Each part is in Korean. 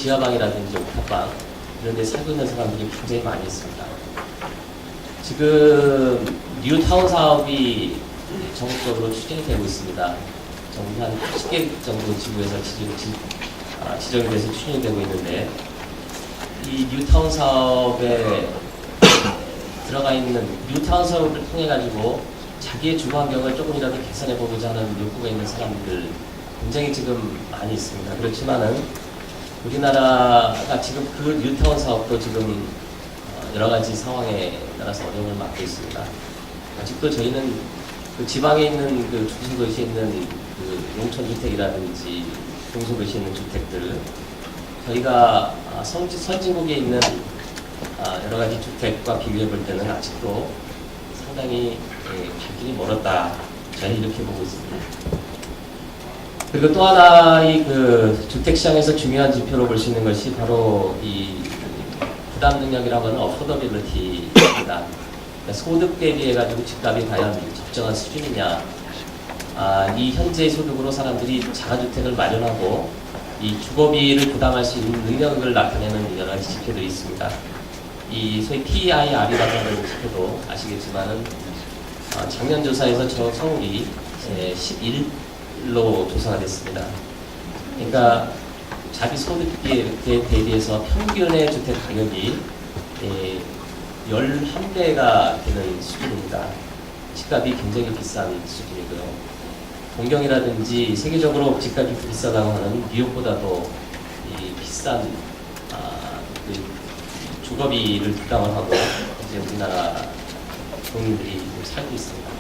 지하방이라든지 옥탑방 이런 데 살고 있는 사람들이 굉장히 많이 있습니다. 지금 뉴타운 사업이 전국적으로 추진이 되고 있습니다. 전국 한 80개 정도 지구에서 지정이 돼서 추진이 되고 있는데, 이 뉴타운 사업에 들어가 있는 뉴타운 사업을 통해 가지고 자기의 주거 환경을 조금이라도 개선해 보고자 하는 욕구가 있는 사람들 굉장히 지금 많이 있습니다. 그렇지만은 우리나라가 지금 그 뉴타운 사업도 지금 여러 가지 상황에 따라서 어려움을 맞고 있습니다. 아직도 저희는 그 지방에 있는 그 중심도시에 있는 그 농촌주택이라든지 중소도시에 있는 주택들, 저희가 선진국에 있는 여러 가지 주택과 비교해 볼 때는 아직도 상당히 갈 길이 멀었다. 저는 이렇게 보고 있습니다. 그리고 또 하나의 그 주택시장에서 중요한 지표로 볼 수 있는 것이 바로 이 부담 능력이라고 하는 어포더빌리티입니다. 소득 대비해가지고 집값이 과연 적정한 수준이냐. 이 현재 소득으로 사람들이 자가주택을 마련하고 이 주거비를 부담할 수 있는 능력을 나타내는 여러 가지 지표들이 있습니다. 이 소위 PIR이라고 하는 지표도 아시겠지만은 작년 조사에서 서울이 11로 조사가 됐습니다. 그러니까 자기 소득에 대비해서 평균의 주택 가격이 11배가 되는 수준입니다. 집값이 굉장히 비싼 수준이고요. 동경이라든지 세계적으로 집값이 비싸다고 하는 뉴욕보다도 비싼 주거비를 부담을 하고 이제 우리나라 국민들이 살고 있습니다.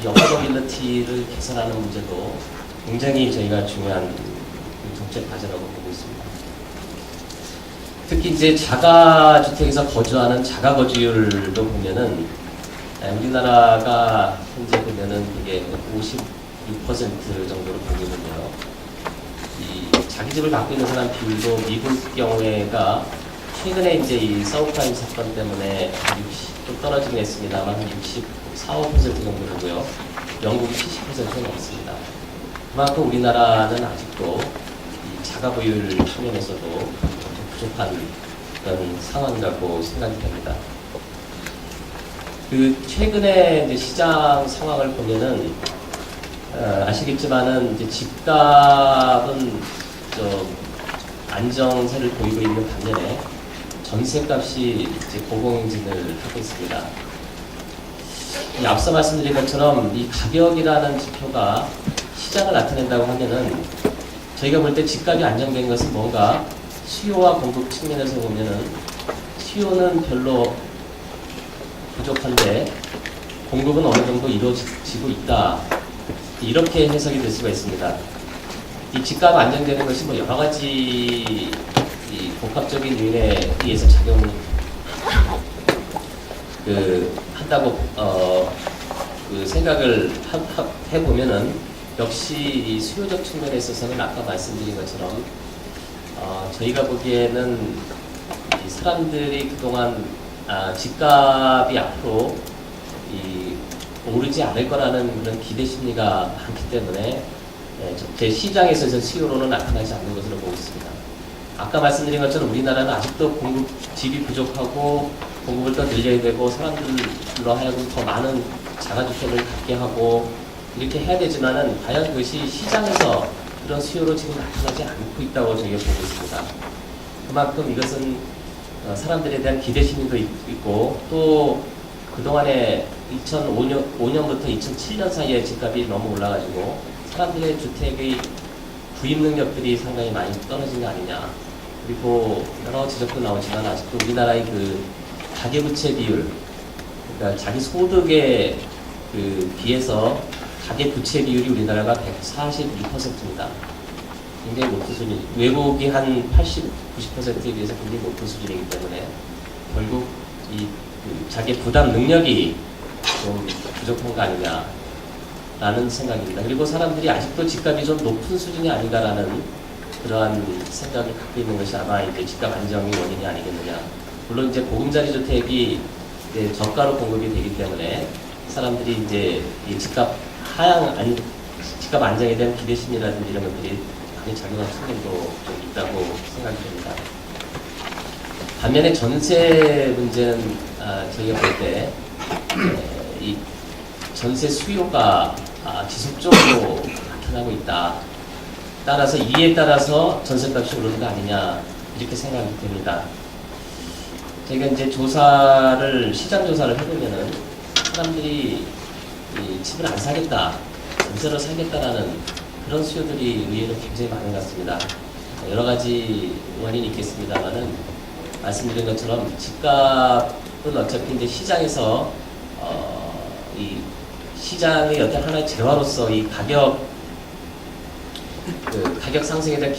이 어포더빌리티를 개선하는 문제도 굉장히 저희가 중요한 정책 과제라고 보고 있습니다. 특히 이제 자가주택에서 거주하는 자가거주율도 보면은 우리나라가 현재 보면은 이게 56% 정도로 보고 있는데요. 이 자기 집을 갖고 있는 사람 비율도 미국 경우에가 최근에 이제 이 서브프라임 사건 때문에 좀 떨어지긴 했습니다만 한 64, 5% 정도 되고요. 영국이 70%가 넘습니다. 그만큼 우리나라는 아직도 이 자가 보유율 측면에서도 좀 부족한 그런 상황이라고 생각이 됩니다. 그 최근에 이제 시장 상황을 보면은 아시겠지만은 이제 집값은 좀 안정세를 보이고 있는 반면에 전세값이 이제 고공행진을 하고 있습니다. 앞서 말씀드린 것처럼 이 가격이라는 지표가 시장을 나타낸다고 하면은 저희가 볼 때 집값이 안정된 것은 뭔가 수요와 공급 측면에서 보면은 수요는 별로 부족한데 공급은 어느 정도 이루어지고 있다. 이렇게 해석이 될 수가 있습니다. 이 집값 안정되는 것이 뭐 여러 가지 이 복합적인 요인에 의해서 작용을 한다고 생각을 해보면은 역시 이 수요적 측면에 있어서는 아까 말씀드린 것처럼 저희가 보기에는 이 사람들이 그동안 집값이 앞으로 오르지 않을 거라는 그런 기대 심리가 많기 때문에 제 시장에서 수요로는 나타나지 않는 것으로 보고 있습니다. 아까 말씀드린 것처럼 우리나라는 아직도 집이 부족하고 공급을 더 늘려야 되고 사람들로 하여금 더 많은 자가주택을 갖게 하고 이렇게 해야 되지만은 과연 그것이 시장에서 그런 수요로 지금 나타나지 않고 있다고 저희가 보고 있습니다. 그만큼 이것은 사람들에 대한 기대 심리도 있고 또 그동안에 2005년부터 2007년 사이에 집값이 너무 올라가지고 사람들의 주택의 구입 능력들이 상당히 많이 떨어진 거 아니냐. 그리고 여러 지적도 나오지만 아직도 우리나라의 그 가계부채 비율, 그러니까 자기 소득에 비해서 가계부채 비율이 우리나라가 142%입니다. 굉장히 높은 수준. 외국이 한 80, 90%에 비해서 굉장히 높은 수준이기 때문에 결국 자기 부담 능력이 좀 부족한 거 아니냐라는 생각입니다. 그리고 사람들이 아직도 집값이 좀 높은 수준이 아닌가라는 그러한 생각을 갖고 있는 것이 아마 이제 집값 안정의 원인이 아니겠느냐. 물론 이제 보금자리 주택이 이제 저가로 공급이 되기 때문에 사람들이 이제 이 집값 안정에 대한 기대 심리라든지 이런 것들이 많이 작용한 측면도 좀 있다고 생각이 됩니다. 반면에 전세 문제는 저희가 볼 때 이 전세 수요가 지속적으로 나타나고 있다. 따라서 이에 따라서 전세값이 오르는 거 아니냐 이렇게 생각이 됩니다. 저희가 이제 시장 조사를 해보면은 사람들이 이 집을 안 사겠다, 전세로 살겠다라는 그런 수요들이 의외로 굉장히 많은 것 같습니다. 여러 가지 원인이 있겠습니다만은 말씀드린 것처럼 집값은 어차피 이제 시장에서 이 시장의 어떤 하나의 재화로서 이 가격 상승에 대한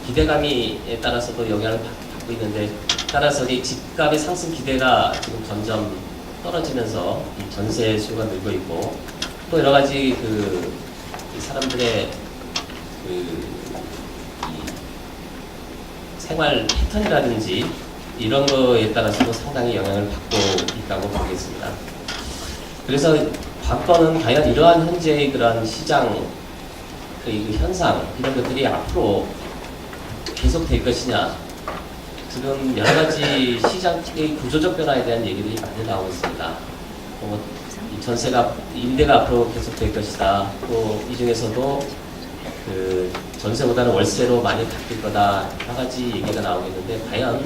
기대감에 따라서도 영향을 받고 있는데, 따라서 이 집값의 상승 기대가 지금 점점 떨어지면서 이 전세 수요가 늘고 있고, 또 여러 가지 이 사람들의 이 생활 패턴이라든지 이런 거에 따라서도 상당히 영향을 받고 있다고 보겠습니다. 그래서 관건은 과연 이러한 현재의 그런 시장 그 현상, 이런 것들이 앞으로 계속될 것이냐. 지금 여러 가지 시장의 구조적 변화에 대한 얘기들이 많이 나오고 있습니다. 이 전세가, 임대가 앞으로 계속될 것이다. 또 이 중에서도 그 전세보다는 월세로 많이 바뀔 거다. 여러 가지 얘기가 나오고 있는데, 과연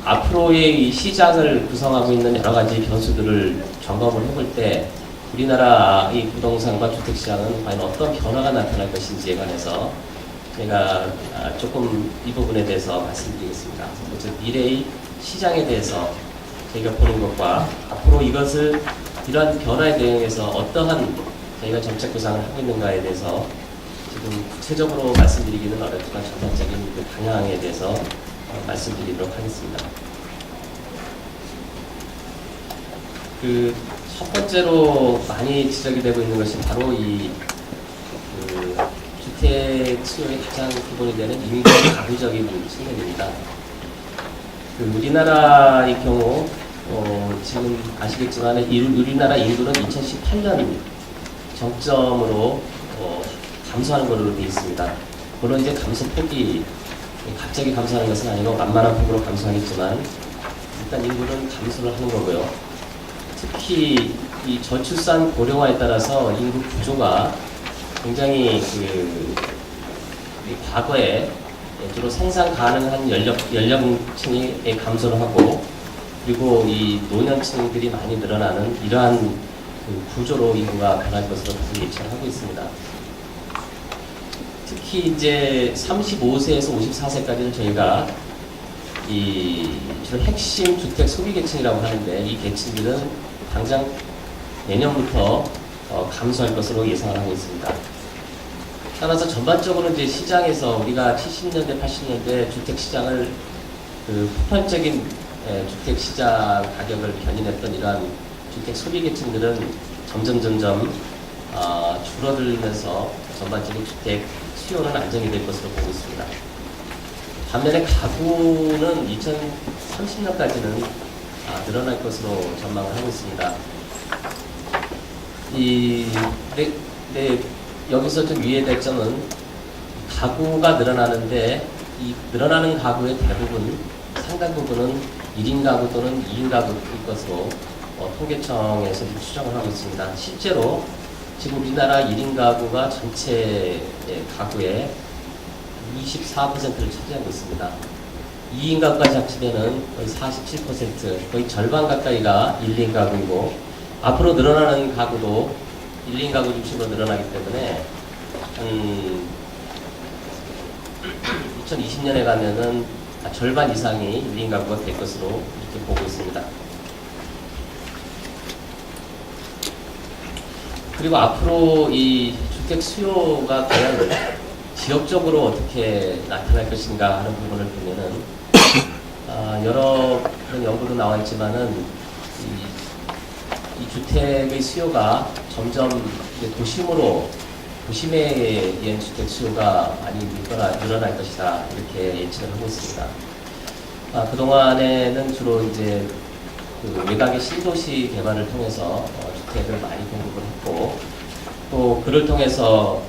앞으로의 이 시장을 구성하고 있는 여러 가지 변수들을 점검을 해볼 때 우리나라 이 부동산과 주택시장은 과연 어떤 변화가 나타날 것인지에 관해서 제가 조금 이 부분에 대해서 말씀드리겠습니다. 즉 미래의 시장에 대해서 저희가 보는 것과 앞으로 이러한 변화에 대응해서 어떠한 저희가 정책 구상을 하고 있는가에 대해서 지금 구체적으로 말씀드리기는 어렵지만 전반적인 그 방향에 대해서 말씀드리도록 하겠습니다. 첫 번째로 많이 지적이 되고 있는 것이 바로 주택 수요의 가장 기본이 되는 인구 가구적인 측면입니다. 우리나라의 경우 지금 아시겠지만 우리나라 인구는 2018년 정점으로 감소하는 것으로 되어 있습니다. 물론 이제 감소폭이 갑자기 감소하는 것은 아니고 만만한 폭으로 감소하겠지만 일단 인구는 감소를 하는 거고요. 특히 이 저출산 고령화에 따라서 인구 구조가 굉장히 과거에 주로 생산 가능한 연령층이 감소를 하고, 그리고 이 노년층들이 많이 늘어나는 이러한 구조로 인구가 변할 것으로 예측을 하고 있습니다. 특히 이제 35세에서 54세까지는 저희가 주로 핵심 주택 소비 계층이라고 하는데, 이 계층들은 당장 내년부터 감소할 것으로 예상을 하고 있습니다. 따라서 전반적으로 이제 시장에서 우리가 70년대, 80년대 주택 시장을 폭발적인 주택 시장 가격을 견인했던 이러한 주택 소비 계층들은 점점 줄어들면서 전반적인 주택 수요는 안정이 될 것으로 보고 있습니다. 반면에 가구는 2030년까지는 늘어날 것으로 전망을 하고 있습니다. 여기서 좀 유의될 점은 가구가 늘어나는데, 이 늘어나는 가구의 대부분, 상당 부분은 1인 가구 또는 2인 가구일 것으로 통계청에서 추정을 하고 있습니다. 실제로 지금 우리나라 1인 가구가 전체 가구의 24%를 차지하고 있습니다. 2인 가구까지 합치면은 거의 47%, 거의 절반 가까이가 1인 가구이고, 앞으로 늘어나는 가구도 1인 가구 중심으로 늘어나기 때문에 2020년에 가면은 절반 이상이 1인 가구가 될 것으로 이렇게 보고 있습니다. 그리고 앞으로 이 주택 수요가 과연 지역적으로 어떻게 나타날 것인가 하는 부분을 보면은 여러 그런 연구도 나와 있지만은 이 주택의 수요가 점점 도심에 의한 주택 수요가 많이 늘어날 것이다, 이렇게 예측을 하고 있습니다. 그동안에는 주로 이제 외곽의 신도시 개발을 통해서 주택을 많이 공급을 했고, 또 그를 통해서